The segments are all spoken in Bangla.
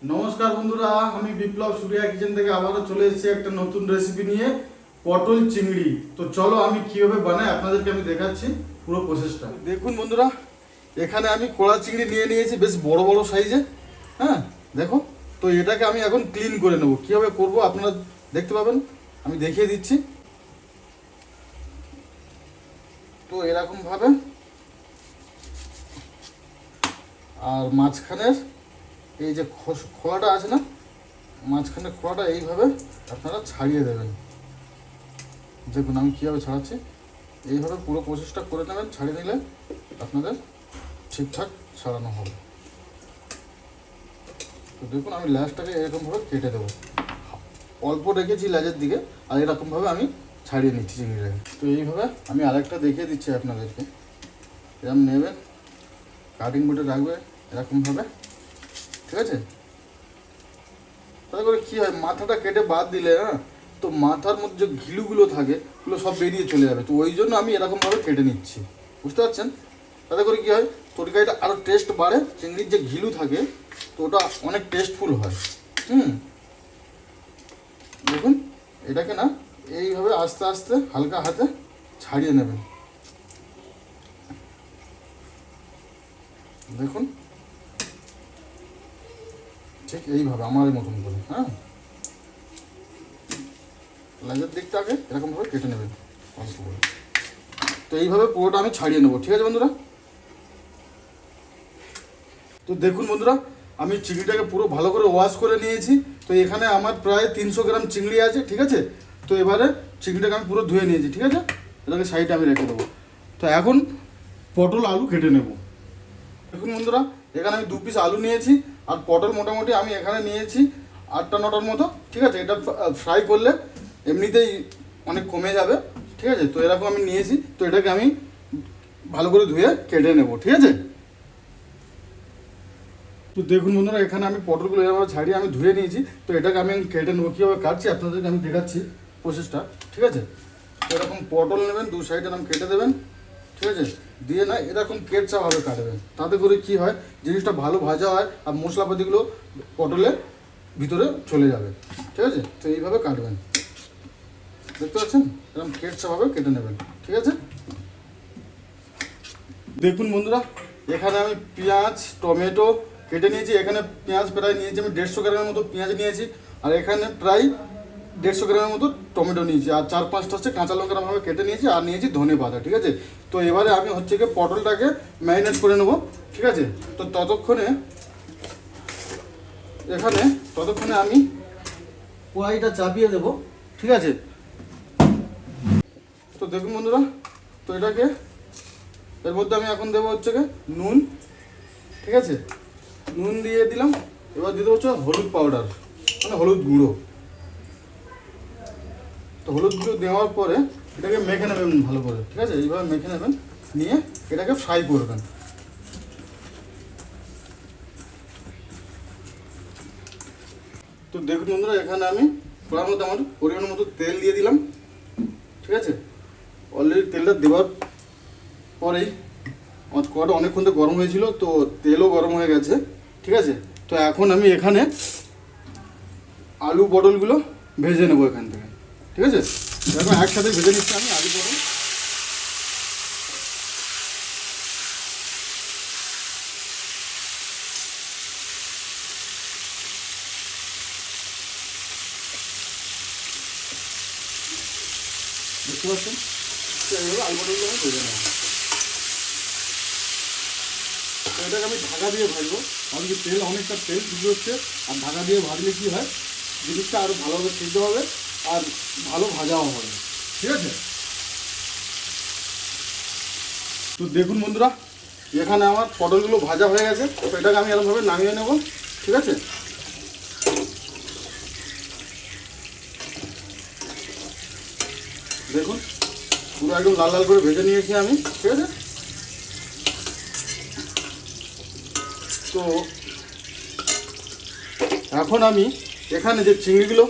নমস্কার বন্ধুরা, আমি বিপ্লব সুরিয়া কিচেন থেকে আবারও চলে এসেছি একটা নতুন রেসিপি নিয়ে, পটল চিংড়ি। তো চলো আমি কিভাবে বানাই আপনাদেরকে আমি দেখাচ্ছি পুরো প্রসেসটা। দেখুন বন্ধুরা, এখানে আমি কোলা চিংড়ি নিয়ে নিয়েছি, বেশ বড় বড় সাইজে। হ্যাঁ দেখো, তো এটাকে আমি এখন ক্লিন করে নেব। কীভাবে করব আপনারা দেখতে পাবেন, আমি দেখিয়ে দিচ্ছি। তো এরকমভাবে, আর মাঝখানের এই যে খোলাটা আছে না, মাঝখানে খোলাটা এইভাবে আপনারা ছাড়িয়ে দেবেন। দেখুন আমি কীভাবে ছাড়াচ্ছি, এইভাবে পুরো প্রসেসটা করে নেবেন। ছাড়িয়ে নিলে আপনাদের ঠিকঠাক ছাড়ানো হবে। তো দেখুন আমি ল্যাজটাকে এরকমভাবে কেটে দেবো, অল্প রেখেছি ল্যাজের দিকে, আর এরকমভাবে আমি ছাড়িয়ে নিচ্ছি চিংড়িটাকে। তো এইভাবে আমি আরেকটা দেখিয়ে দিচ্ছি আপনাদেরকে। এরকম নেবেন, কাটিং বোর্ডে রাখবে এরকমভাবে, ঠিক আছে। তাতে করে কী হয়, মাথাটা কেটে বাদ দিলে না, তো মাথার মধ্যে যে ঘিলুগুলো থাকে ওগুলো সব বেরিয়ে চলে যাবে। তো ওই জন্য আমি এরকমভাবে কেটে নিচ্ছি, বুঝতে পারছেন। তাতে করে কী হয়, তরকারিটা আরও টেস্ট বাড়ে। চিংড়ির যে ঘিলু থাকে তো ওটা অনেক টেস্টফুল হয়। দেখুন এটাকে না এইভাবে আস্তে আস্তে হালকা হাতে ছাড়িয়ে নেবেন। দেখুন ঠিক এইভাবে আমার মতন করে, হ্যাঁ, লেজের দিকটাকে এরকমভাবে কেটে নেবেন অল্প করে। তো এইভাবে পুরোটা আমি ছাড়িয়ে নেবো, ঠিক আছে বন্ধুরা। তো দেখুন বন্ধুরা, আমি চিংড়িটাকে পুরো ভালো করে ওয়াশ করে নিয়েছি। তো এখানে আমার প্রায় 300 গ্রাম চিংড়ি আছে, ঠিক আছে। তো এবারে চিংড়িটাকে আমি পুরো ধুয়ে নিয়েছি, ঠিক আছে। এটাকে সাইডে আমি রেখে দেবো। তো এখন পটল আলু কেটে নেব। দেখুন বন্ধুরা, এখানে আমি 2 পিস আলু নিয়েছি, আর পটল মোটামুটি আমি এখানে নিয়েছি 8-9টার মতো, ঠিক আছে। এটা ফ্রাই করলে এমনিতেই অনেক কমে যাবে, ঠিক আছে। তো এরকম আমি নিয়েছি। তো এটাকে আমি ভালো করে ধুয়ে কেটে নেব, ঠিক আছে। তো দেখুন বন্ধুরা, এখানে আমি পটলগুলো এভাবে ছাড়িয়ে আমি ধুয়ে নিয়েছি। তো এটাকে আমি কেটে নেবো। কীভাবে কাটছি আপনাদেরকে আমি দেখাচ্ছি প্রসেসটা, ঠিক আছে। তো এরকম পটল নেবেন, 2 সাইডে এরকম কেটে দেবেন, ঠিক আছে। দিয়ে না এরকম কেটচাভাবে কাটবেন, তাতে করে কি হয়, জিনিসটা ভালো ভাজা হয়, আর মশলাপাতিগুলো পটলের ভিতরে চলে যাবে, ঠিক আছে। তো এইভাবে কাটবেন, দেখতে পাচ্ছেন, এরকম কেটচাভাবে কেটে নেবেন, ঠিক আছে। দেখুন বন্ধুরা, এখানে আমি পেঁয়াজ টমেটো কেটে নিয়েছি। এখানে পেঁয়াজ প্রায় নিয়েছি আমি 150 গ্রামের মতো পেঁয়াজ নিয়েছি, আর এখানে প্রায় 150 গ্রামের মতো টমেটো নিয়েছি, আর 4-5টা হচ্ছে কাঁচা লঙ্কাভাবে কেটে নিয়েছি, আর নিয়েছি ধনে পাতা, ঠিক আছে। তো এবারে আমি হচ্ছে গিয়ে পটলটাকে ম্যারিনেট করে নেবো, ঠিক আছে। তো ততক্ষণে আমি কড়াইটা চাপিয়ে দেবো, ঠিক আছে। তো দেখুন বন্ধুরা, তো এটাকে এর মধ্যে আমি এখন দেবো হচ্ছে গিয়ে নুন, ঠিক আছে। নুন দিয়ে দিলাম। এবার দিতে হচ্ছে হলুদ পাউডার, মানে হলুদ গুঁড়ো। তো হলুদ গুঁড়ো দেওয়ার পরে এটাকে মেখে নেবেন ভালো করে, ঠিক আছে। এইভাবে মেখে নেবেন, নিয়ে এটাকে ফ্রাই করবেন। তো দেখুন বন্ধুরা, এখানে আমি কড়ার মধ্যে আমার পরিমাণ মতো তেল দিয়ে দিলাম, ঠিক আছে। অলরেডি তেলটা দেওয়ার পরেই আমার কড়াটা অনেকক্ষণ তো গরম হয়েছিল, তো তেলও গরম হয়ে গেছে, ঠিক আছে। তো এখন আমি এখানে আলু পটলগুলো ভেজে নেবো এখান থেকে, ঠিক আছে। এখন একসাথে ভেজে নিচ্ছি আমি আলু পটল। দেখতে পাচ্ছেন, তো এইভাবে আলু পটলগুলো আমি ভেজে নেবো। তো এটাকে আমি ঢাকা দিয়ে ভাজবো, কারণ কি অনেকটা তেল তুলে হচ্ছে, আর ঢাকা দিয়ে ভাজলে কী হয়, জিনিসটা আরও ভালোভাবে সিদ্ধ হবে, আর ভালো ভাজাও হবে, ঠিক আছে। তো দেখুন বন্ধুরা, এখানে আমার পটলগুলো ভাজা হয়ে গেছে। তো এটাকে আমি এরকমভাবে নামিয়ে নেব, ঠিক আছে। দেখুন পুরো একদম লাল লাল করে ভেজে নিয়েছি আমি, ঠিক আছে। তো এখন আমি এখানে যে চিংড়িগুলো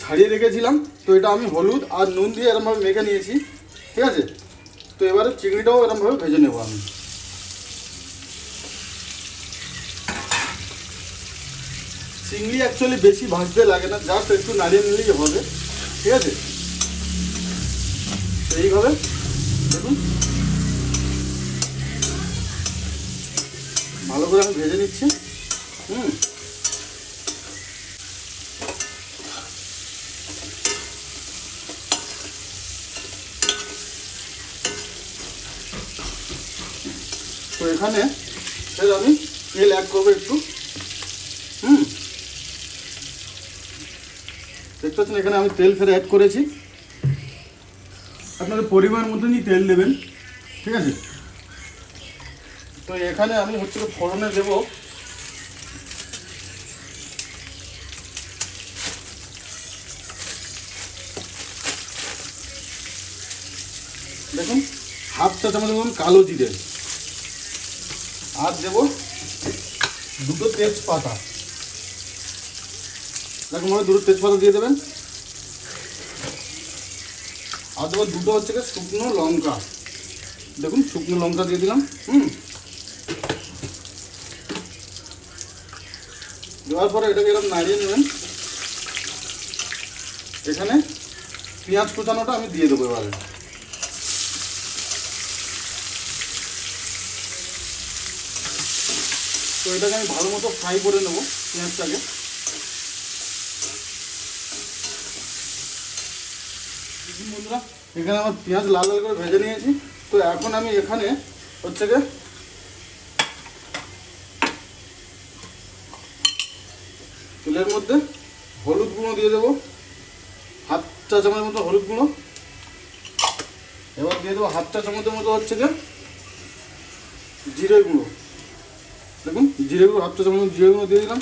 ছাড়িয়ে রেখেছিলাম, তো এটা আমি হলুদ আর নুন দিয়ে এরকমভাবে মেখে নিয়েছি, ঠিক আছে। তো এবারে চিংড়িটাও এরকমভাবে ভেজে নেব আমি। চিংড়ি অ্যাকচুয়ালি বেশি ভাজতে লাগে না, জাস্ট একটু নাড়িয়ে নিলেই হবে, ঠিক আছে। এইভাবে দেখুন ভালো করে আমি ভেজে নিচ্ছি। তো এখানে আমি তেল অ্যাড করবো একটু। দেখতে পাচ্ছেন এখানে আমি তেল ফের অ্যাড করেছি। আপনাদের পরিমাণ মতনই তেল দেবেন, ঠিক আছে। তো এখানে আমি হচ্ছে ফোড়নে দেব দেখুন হাফ চা চামচ মতন কালো জিরে, আর দেব দুটো তেজপাতা, দেখুন দুটো তেজপাতা দিয়ে দেবেন। আর দেবো দুটো হচ্ছে শুকনো লঙ্কা, দেখুন শুকনো লঙ্কা দিয়ে দিলাম। দেওয়ার পরে এটাকে এরকম নাড়িয়ে নেবেন। এখানে পেঁয়াজ কুচানোটা আমি দিয়ে দেবো এবারে। তো এটাকে আমি ভালো মতো ফ্রাই করে নেবো পেঁয়াজটাকে। বন্ধুরা এখানে আমার পেঁয়াজ লাল লাল করে ভেজে নিয়েছি। তো এখন আমি এখানে হচ্ছে তেলের মধ্যে হলুদ গুঁড়ো দিয়ে দেবো, হাফ চা চামচের মতো হলুদ গুঁড়ো। এবার দিয়ে দেবো হাফ চা চামচের মতো হচ্ছে জিরে গুঁড়ো, দেখুন জিরে গুঁড়ো হাফ চা চামচ জিরে গুঁড়ো দিয়ে দিলাম।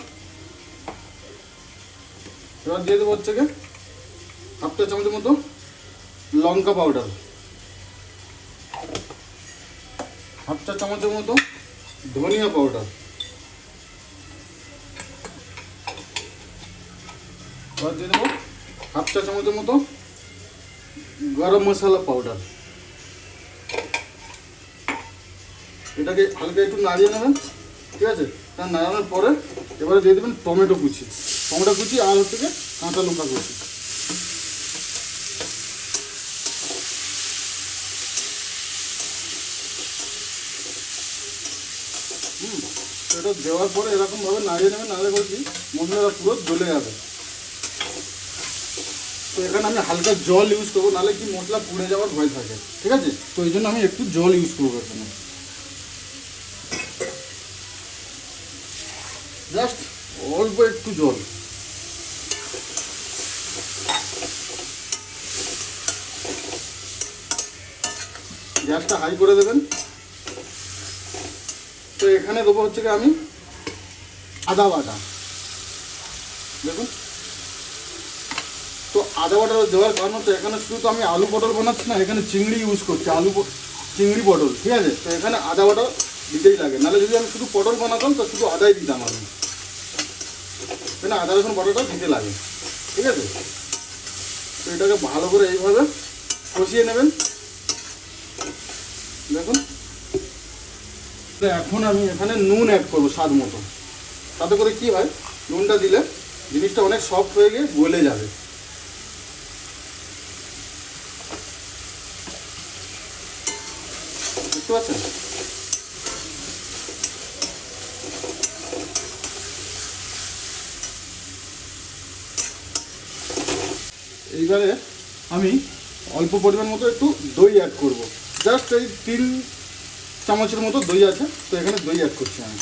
এবার দিয়ে দেবো হচ্ছে হাফ চা চামচের মতো লঙ্কা পাউডার, হাফ চা চামচের মতো ধনিয়া পাউডার, এবার দিয়ে দেবো হাফ চা চামচের মতো গরম মশলা পাউডার। এটাকে হালকা একটু নাড়িয়ে নেবেন, ঠিক আছে। তা নাড়ানোর পরে এবারে দিয়ে দেবেন টমেটো কুচি আর হচ্ছে কাঁচা লঙ্কা কুচি। এটা দেওয়ার পরে এরকমভাবে নাড়িয়ে নেবেন, নাড়িয়ে করছি মশলাটা পুরো জ্বলে যাবে। তো এখানে আমি হালকা জল ইউজ করবো, নাহলে কি মশলা পুড়ে যাওয়ার ভয় থাকে, ঠিক আছে। তো এই জন্য আমি একটু জল ইউজ করবো এখানে, জাস্ট অল্প একটু জল। গ্যাসটা হাই করে দেবেন। তো এখানে দেবো হচ্ছে আমি আদা বাটা, দেখুন। তো আদা বাটা দেওয়ার কারণ হচ্ছে এখানে শুধু তো আমি আলু পটল বানাচ্ছি না, এখানে চিংড়ি ইউজ করছি, চিংড়ি পটল, ঠিক আছে। তো এখানে আদা বাটা দিতেই লাগে, নাহলে যদি আমি শুধু পটল বানাতাম তো শুধু আদাই দিতাম আমি, এখানে আদা রসুন বাটাটা দিতে লাগে, ঠিক আছে। তো এটাকে ভালো করে এইভাবে কষিয়ে নেবেন, দেখুন। এখন আমি এখানে নুন অ্যাড করবো স্বাদ মতো, তাতে করে কি হয় নুনটা দিলে জিনিসটা অনেক সফট হয়ে গিয়ে গলে যাবে। দেখতে পাচ্ছেন? এইবারে আমি অল্প পরিমাণ মতো একটু দই অ্যাড করব, জাস্ট এই 3 চামচের মতো দই আছে, তো এখানে দই অ্যাড করছি আমি।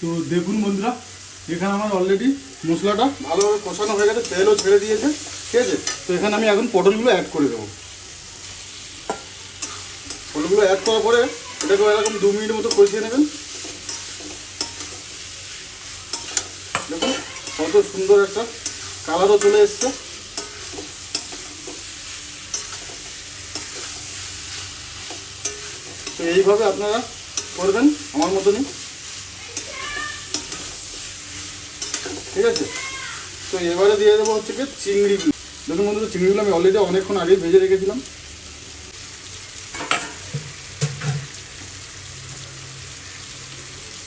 তো দেখুন বন্ধুরা, এখানে আমার অলরেডি মশলাটা ভালোভাবে কষানো হয়ে গেছে, তেলও ছেড়ে দিয়েছে, ঠিক আছে। তো এখানে আমি এখন পটলগুলো অ্যাড করে দেবো। পটলগুলো অ্যাড করার পরে এটাকে এরকম 2 মিনিটের মতো কষিয়ে নেবেন। দেখুন কত সুন্দর একটা কালারও চলে এসছে। তো এইভাবে আপনারা করবেন আমার মতনই। ঠিক আছে। তো এবারে দিয়ে দেবো হচ্ছে কি চিংড়িগুলো। দেখুন বন্ধুরা, চিংড়িগুলো আমি অলরেডি অনেকক্ষণ আগেই ভেজে রেখেছিলাম।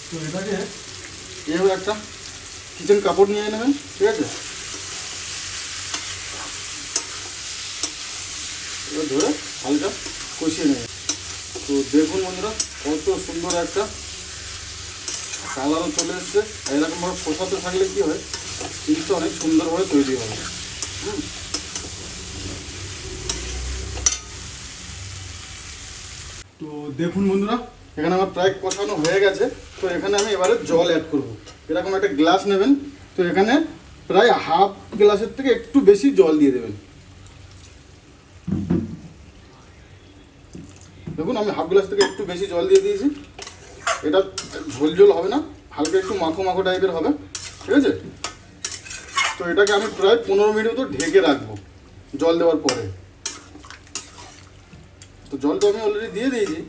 তো এটাকে এভাবে একটা কিচেন কাপড় নিয়ে নেবেন, ঠিক আছে। এবার ধরে হালকা কষিয়ে নেবেন। তো দেখুন বন্ধুরা, কত সুন্দর একটা কালারও চলে এসছে। এরকমভাবে কষাতে থাকলে কী হয়, জিনিসটা অনেক সুন্দরভাবে তৈরি হবে। তো দেখুন বন্ধুরা, এখানে আমার প্রায় কষানো হয়ে গেছে। তো এখানে আমি এবারে জল অ্যাড করব। এরকম একটা গ্লাস নেবেন, তো এখানে প্রায় হাফ গ্লাসের থেকে একটু বেশি জল দিয়ে দেবেন। দেখুন আমি হাফ গ্লাস থেকে একটু বেশি জল দিয়ে দিয়েছি। এটা ঝোল ঝোল হবে না, হালকা একটু মাখো মাখো টাইপের হবে, ঠিক আছে। তো এটাকে আমি প্রায় 15 মিনিট মতো ঢেকে রাখবো জল দেওয়ার পরে। তো জল তো আমি অলরেডি দিয়ে দিয়েছি,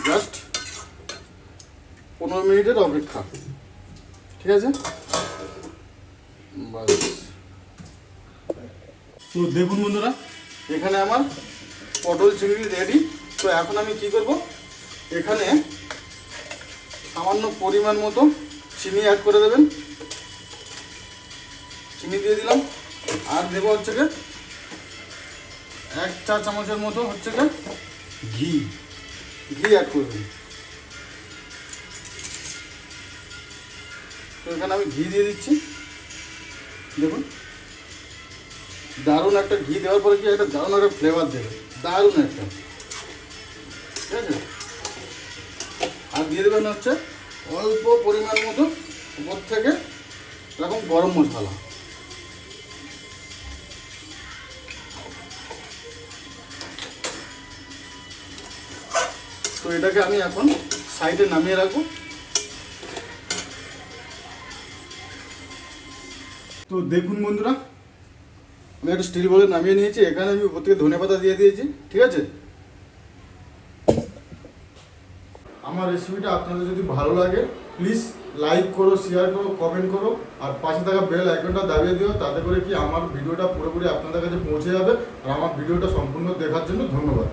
জাস্ট 15 মিনিটের অপেক্ষা, ঠিক আছে। বাস। তো দেখুন বন্ধুরা, এখানে আমার পটল চিংড়ি রেডি। তো এখন আমি কি করব, এখানে সামান্য পরিমাণ মতো চিনি অ্যাড করে দেবেন। চিনি দিয়ে দিলাম। আর দেবো হচ্ছে গিয়ে 1 চা চামচের মতো হচ্ছে গিয়ে ঘি অ্যাড করবেন। তো এখানে আমি ঘি দিয়ে দিচ্ছি। দেখুন দারুণ একটা ঘি দেওয়ার পরে কি একটা দারুণ একটা ফ্লেভার দেবে, দারুণ একটা, ঠিক আছে। আর দিয়ে দেবেন হচ্ছে অল্প পরিমাণ মতো উপর থেকে এরকম গরম মশলা। তো এটাকে আমি এখন সাইডে নামিয়ে রাখবো। তো দেখুন বন্ধুরা, আমি একটা স্টিল বলে নামিয়ে নিয়েছি। এখানে আমি উপর থেকে ধনেপাতা দিয়ে দিয়েছি, ঠিক আছে। আমার রেসিপিটা আপনাদের যদি ভালো লাগে প্লিজ লাইক করো, শেয়ার করো, কমেন্ট করো, আর পাশে থাকা বেল আইকনটা দাবিয়ে দিও। তাতে করে কি আমার ভিডিওটা পুরোপুরি আপনাদের কাছে পৌঁছে যাবে। আর আমার ভিডিওটা সম্পূর্ণ দেখার জন্য ধন্যবাদ।